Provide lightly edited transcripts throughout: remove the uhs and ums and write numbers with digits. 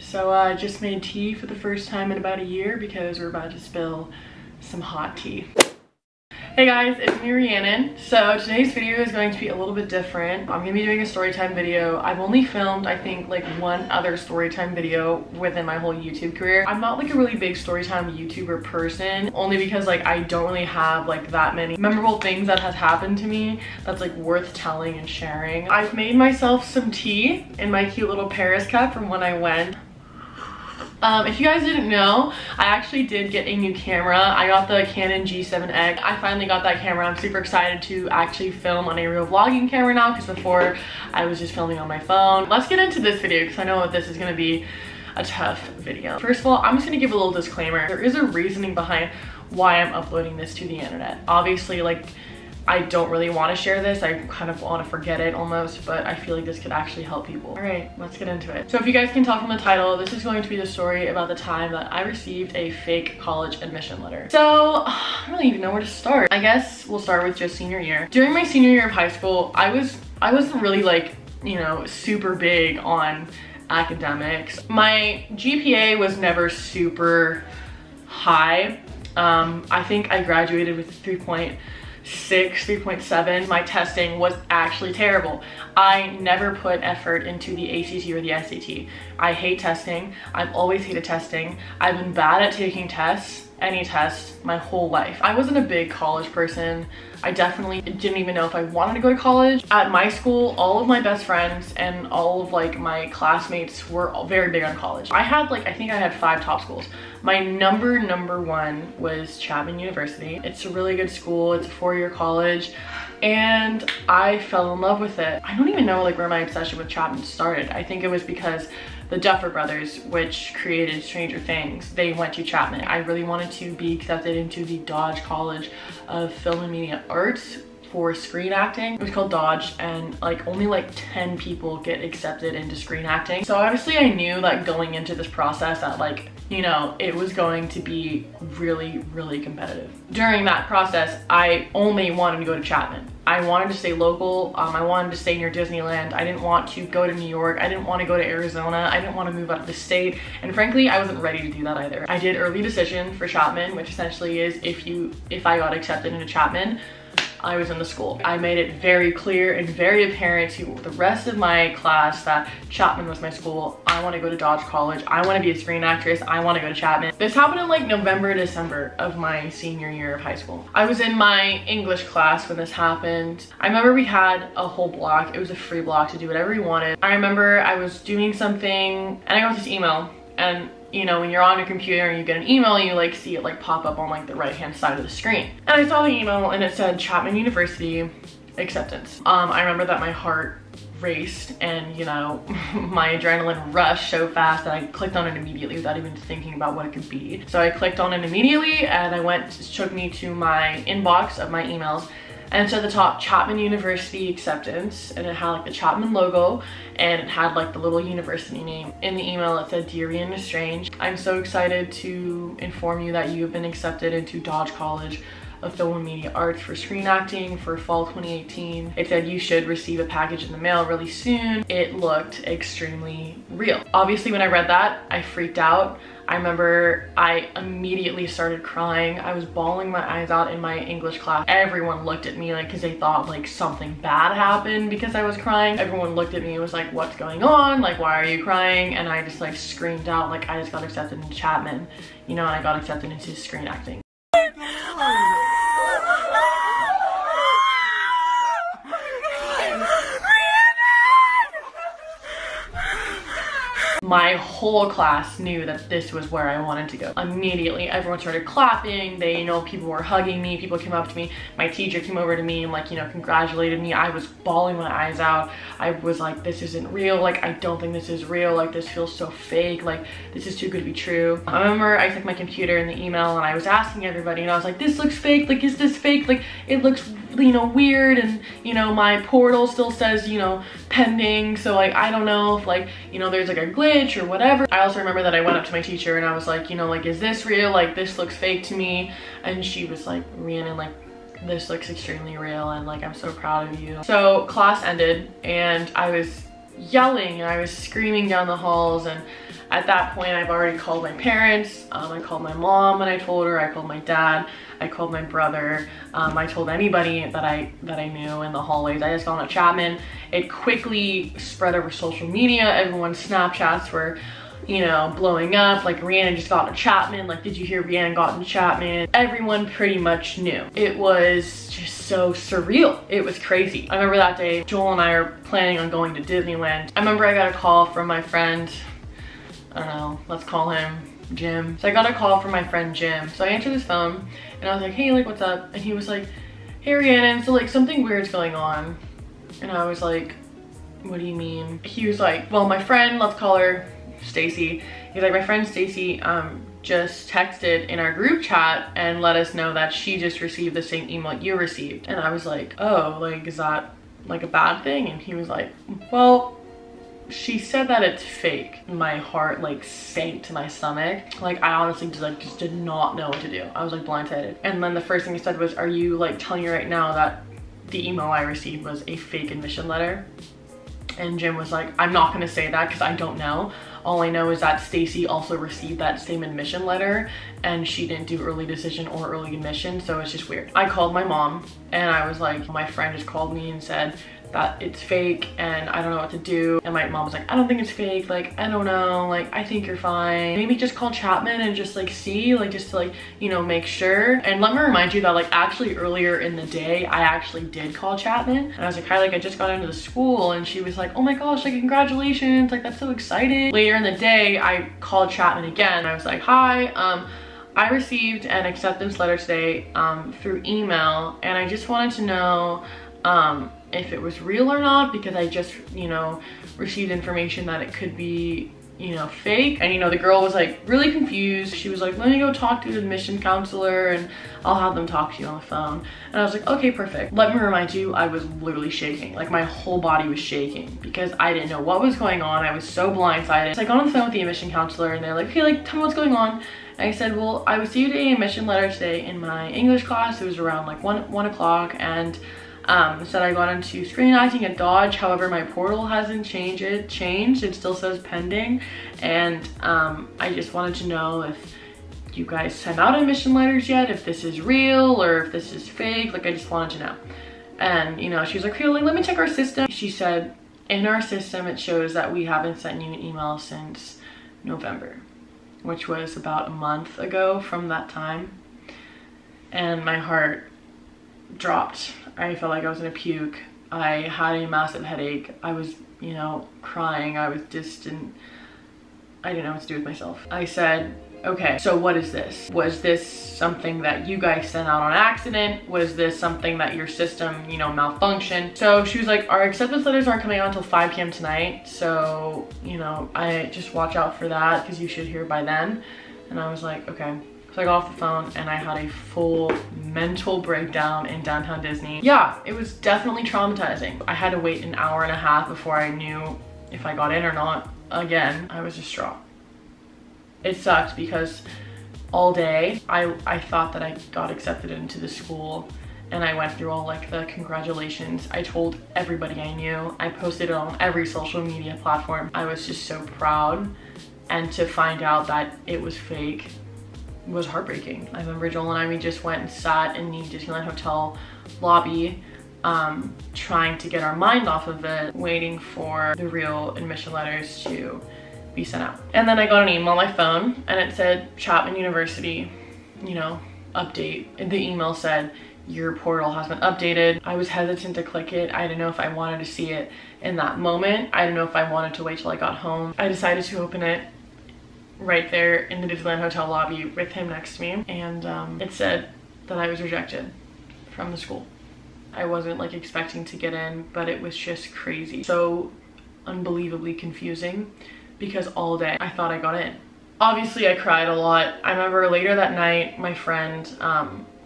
So I just made tea for the first time in about a year because we're about to spill some hot tea. Hey guys, it's me, Rhiannon. So today's video is going to be a little bit different. I'm gonna be doing a storytime video. I've only filmed, I think, like one other storytime video within my whole YouTube career. I'm not like a really big storytime YouTuber person, only because like I don't really have like that many memorable things that has happened to me that's like worth telling and sharing. I've made myself some tea in my cute little Paris cup from when I went. If you guys didn't know, I actually did get a new camera. I got the Canon G7X. I finally got that camera. I'm super excited to actually film on a real vlogging camera now, because before I was just filming on my phone. Let's get into this video because I know that this is going to be a tough video. First of all, I'm just going to give a little disclaimer. There is a reasoning behind why I'm uploading this to the internet. Obviously, like, I don't really want to share this. I kind of want to forget it almost, but I feel like this could actually help people. All right, let's get into it. So if you guys can tell from the title, this is going to be the story about the time that I received a fake college admission letter. So I don't really even know where to start. I guess we'll start with just senior year. During my senior year of high school, I wasn't really like, you know, super big on academics. My GPA was never super high. I think I graduated with 3.6, 3.7. My testing was actually terrible. I never put effort into the ACT or the SAT. I hate testing. I've always hated testing. I've been bad at taking tests, any test, my whole life. I wasn't a big college person. I definitely didn't even know if I wanted to go to college. At my school, all of my best friends and all of like my classmates were all very big on college. I had like, I think I had 5 top schools. My number one was Chapman University. It's a really good school. It's a 4-year college and I fell in love with it. I don't even know like where my obsession with Chapman started. I think it was because the Duffer Brothers, which created Stranger Things, they went to Chapman. I really wanted to be accepted into the Dodge College of Film and Media Arts for screen acting. It was called Dodge, and like only like 10 people get accepted into screen acting. So obviously I knew that going into this process that like, you know, it was going to be really competitive. During that process, I only wanted to go to Chapman. I wanted to stay local. I wanted to stay near Disneyland. I didn't want to go to New York. I didn't want to go to Arizona. I didn't want to move out of the state. And frankly, I wasn't ready to do that either. I did early decision for Chapman, which essentially is if I got accepted into Chapman, I was in the school. I made it very clear and very apparent to the rest of my class that Chapman was my school. I want to go to Dodge College. I want to be a screen actress. I want to go to Chapman. This happened in like November, December of my senior year of high school. I was in my English class when this happened. I remember we had a whole block. It was a free block to do whatever you wanted. I remember I was doing something and I got this email, and you know, when you're on your computer and you get an email, you like see it like pop up on like the right hand side of the screen. And I saw the email and it said Chapman University acceptance. I remember that my heart raced and, you know, my adrenaline rushed so fast that I clicked on it immediately without even thinking about what it could be. So I clicked on it immediately and it took me to my inbox of my emails. And so at the top, Chapman University acceptance, and it had like the Chapman logo and it had like the little university name. In the email it said, "Dear Rhiannon Strange, I'm so excited to inform you that you have been accepted into Dodge College of Film and Media Arts for screen acting for fall 2018. It said you should receive a package in the mail really soon." It looked extremely real. Obviously when I read that, I freaked out. I remember I immediately started crying. I was bawling my eyes out in my English class. Everyone looked at me like, because they thought like something bad happened because I was crying. Everyone looked at me and was like, "What's going on? Like, why are you crying?" And I just like screamed out like I just got accepted into Chapman, you know, and I got accepted into screen acting. My whole class knew that this was where I wanted to go. Immediately, everyone started clapping. They, you know, people were hugging me. People came up to me. My teacher came over to me and like, you know, congratulated me. I was bawling my eyes out. I was like, this isn't real. Like, I don't think this is real. Like, this feels so fake. Like, this is too good to be true. I remember I took my computer in the email and I was asking everybody and I was like, this looks fake. Like, is this fake? Like, it looks, you know, weird. And, you know, my portal still says, you know, pending. So like, I don't know if like, you know, there's like a glitch or whatever. I also remember that I went up to my teacher and I was like, you know, like, is this real? Like, this looks fake to me. And she was like, "Rhiannon, like, this looks extremely real and like, I'm so proud of you." So class ended and I was yelling and I was screaming down the halls and At that point, I've already called my parents. I called my mom and I told her. I called my dad. I called my brother. I told anybody that I knew in the hallways. I just got on a Chapman. It quickly spread over social media. Everyone's Snapchats were, you know, blowing up. Like, Rhiannon just got a Chapman. Like, did you hear Rhiannon got a Chapman? Everyone pretty much knew. It was just so surreal. It was crazy. I remember that day, Joel and I are planning on going to Disneyland. I remember I got a call from my friend, I don't know, let's call him Jim. So I got a call from my friend Jim. So I answered his phone and I was like, hey, like, what's up? And he was like, hey, Rhiannon, so like something weird's going on. And I was like, what do you mean? He was like, well, my friend, let's call her Stacy. He's like, my friend Stacy just texted in our group chat and let us know that she just received the same email you received. And I was like, oh, like, is that like a bad thing? And he was like, well, she said that it's fake. My heart like sank to my stomach. Like, I honestly just did not know what to do. I was like blindsided. And then the first thing he said was, are you like telling me right now that the email I received was a fake admission letter? And Jim was like, I'm not gonna say that because I don't know. All I know is that Stacy also received that same admission letter and she didn't do early decision or early admission, so it's just weird. I called my mom and I was like, my friend just called me and said that it's fake and I don't know what to do. And my mom was like, I don't think it's fake, like, I don't know, like, I think you're fine. Maybe just call Chapman and just like see, like, just to like, you know, make sure. And let me remind you that like actually earlier in the day, I actually did call Chapman. And I was like, hi, like, I just got into the school. And she was like, oh my gosh, like, congratulations, like, that's so exciting. Later in the day, I called Chapman again. I was like, hi, I received an acceptance letter today through email, and I just wanted to know if it was real or not, because I just, you know, received information that it could be, you know, fake. And, you know, the girl was like really confused. She was like, let me go talk to the admission counselor and I'll have them talk to you on the phone. And I was like, okay, perfect. Let me remind you, I was literally shaking. Like, my whole body was shaking because I didn't know what was going on. I was so blindsided. So I got on the phone with the admission counselor and they're like, okay, like, tell me what's going on. And I said, well, I received an admission letter today in my English class. It was around like 1 o'clock, and said I got into screen acting at Dodge. However, my portal hasn't changed. It still says pending. And I just wanted to know if you guys sent out admission letters yet, if this is real or if this is fake. Like, I just wanted to know. And, you know, she was like, okay, let me check our system. She said, in our system, it shows that we haven't sent you an email since November, which was about a month ago from that time. And my heart dropped. I felt like I was gonna puke. I had a massive headache. I was, you know, crying. I didn't know what to do with myself. I said, okay, so what is this? Was this something that you guys sent out on accident? Was this something that your system, you know, malfunctioned? So she was like, our acceptance letters aren't coming out until 5 p.m. tonight. So, you know, I just watch out for that because you should hear by then. And I was like, okay. So I got off the phone and I had a full mental breakdown in downtown Disney. Yeah, it was definitely traumatizing. I had to wait an hour and a half before I knew if I got in or not. Again, I was distraught. It sucked because all day I thought that I got accepted into the school, and I went through all like the congratulations. I told everybody I knew. I posted it on every social media platform. I was just so proud, and to find out that it was fake was heartbreaking. I remember Joel and I, we just went and sat in the Disneyland Hotel lobby trying to get our mind off of it, waiting for the real admission letters to be sent out. And then I got an email on my phone and it said Chapman University, you know, update. And the email said, your portal has been updated. I was hesitant to click it. I didn't know if I wanted to see it in that moment. I didn't know if I wanted to wait till I got home. I decided to open it right there in the Disneyland Hotel lobby with him next to me. And it said that I was rejected from the school. I wasn't like expecting to get in, but it was just crazy. So unbelievably confusing because all day I thought I got in. Obviously I cried a lot. I remember later that night, my friend,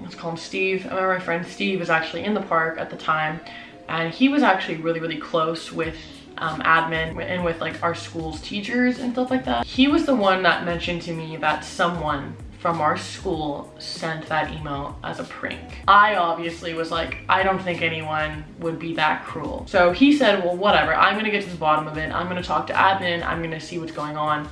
let's call him Steve. I remember my friend Steve was actually in the park at the time, and he was actually really close with admin and with like our school's teachers and stuff like that. He was the one that mentioned to me that someone from our school sent that email as a prank. I obviously was like, I don't think anyone would be that cruel. So he said, well, whatever, I'm gonna get to the bottom of it. I'm gonna talk to admin. I'm gonna see what's going on.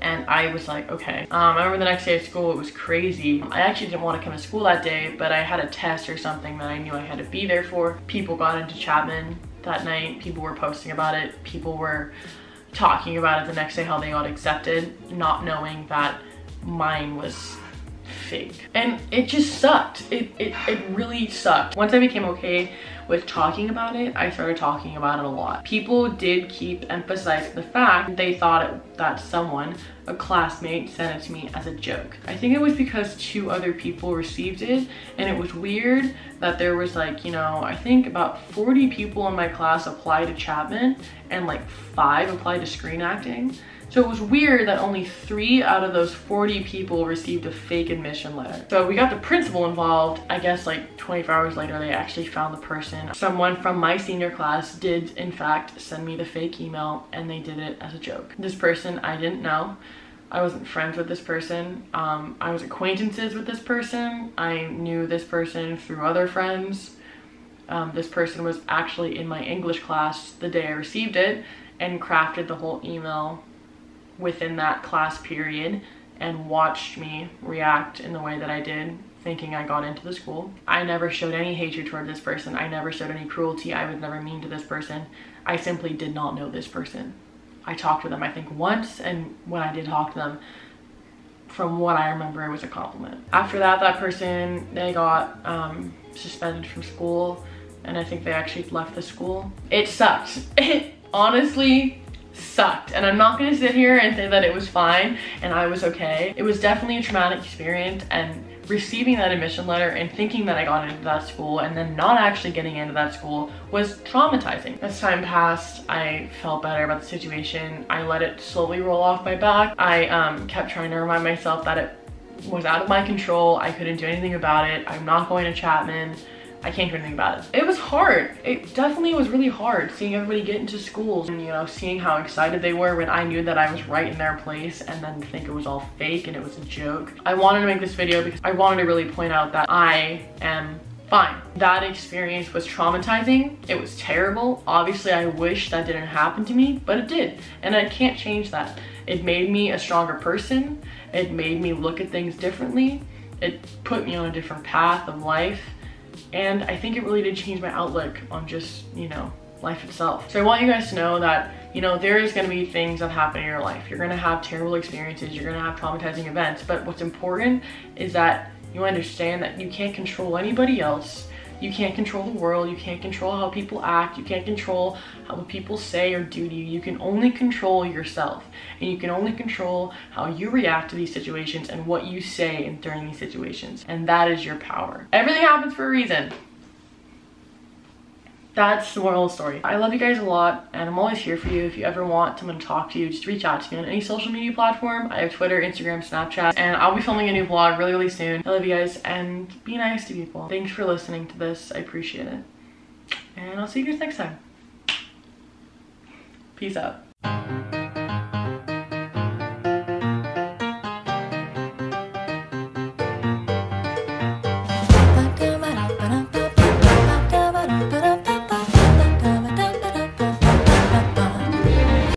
and I was like, okay. I remember the next day at school, it was crazy. I actually didn't want to come to school that day, but I had a test or something that I knew I had to be there for. People got into Chapman that night. People were posting about it. People were talking about it the next day, how they got accepted, not knowing that mine was fake. And it just sucked. It really sucked. Once I became okay with talking about it, I started talking about it a lot. People did keep emphasizing the fact they thought that someone, a classmate, sent it to me as a joke. I think it was because 2 other people received it, and it was weird that there was like, you know, I think about 40 people in my class applied to Chapman and like 5 applied to screen acting. So it was weird that only 3 out of those 40 people received a fake admission letter. So we got the principal involved. I guess like 24 hours later, they actually found the person. Someone from my senior class did in fact send me the fake email, and they did it as a joke. This person I didn't know. I wasn't friends with this person. I was acquaintances with this person. I knew this person through other friends. This person was actually in my English class the day I received it and crafted the whole email within that class period and watched me react in the way that I did, thinking I got into the school. I never showed any hatred toward this person. I never showed any cruelty. I was never mean to this person. I simply did not know this person. I talked to them, I think, once, and when I did talk to them, from what I remember, it was a compliment. After that, that person, they got suspended from school, and I think they actually left the school. It sucked. It honestly sucked, and I'm not gonna sit here and say that it was fine and I was okay. It was definitely a traumatic experience, and receiving that admission letter and thinking that I got into that school and then not actually getting into that school was traumatizing. As time passed, I felt better about the situation. I let it slowly roll off my back. I kept trying to remind myself that it was out of my control. I couldn't do anything about it. I'm not going to Chapman. I can't do anything about it. It was hard. It definitely was really hard seeing everybody get into schools and, you know, seeing how excited they were when I knew that I was right in their place, and then think it was all fake and it was a joke. I wanted to make this video because I wanted to really point out that I am fine. That experience was traumatizing. It was terrible. Obviously, I wish that didn't happen to me, but it did. And I can't change that. It made me a stronger person. It made me look at things differently. It put me on a different path of life. And I think it really did change my outlook on just, you know, life itself. So I want you guys to know that, you know, there is gonna be things that happen in your life. You're gonna have terrible experiences, you're gonna have traumatizing events, but what's important is that you understand that you can't control anybody else. You can't control the world, you can't control how people act, you can't control what people say or do to you. You can only control yourself, and you can only control how you react to these situations and what you say during these situations, and that is your power. Everything happens for a reason. That's the moral of the story. I love you guys a lot, and I'm always here for you. If you ever want someone to talk to you, just reach out to me on any social media platform. I have Twitter, Instagram, Snapchat, and I'll be filming a new vlog really, really soon. I love you guys, and be nice to people. Thanks for listening to this. I appreciate it. And I'll see you guys next time. Peace out.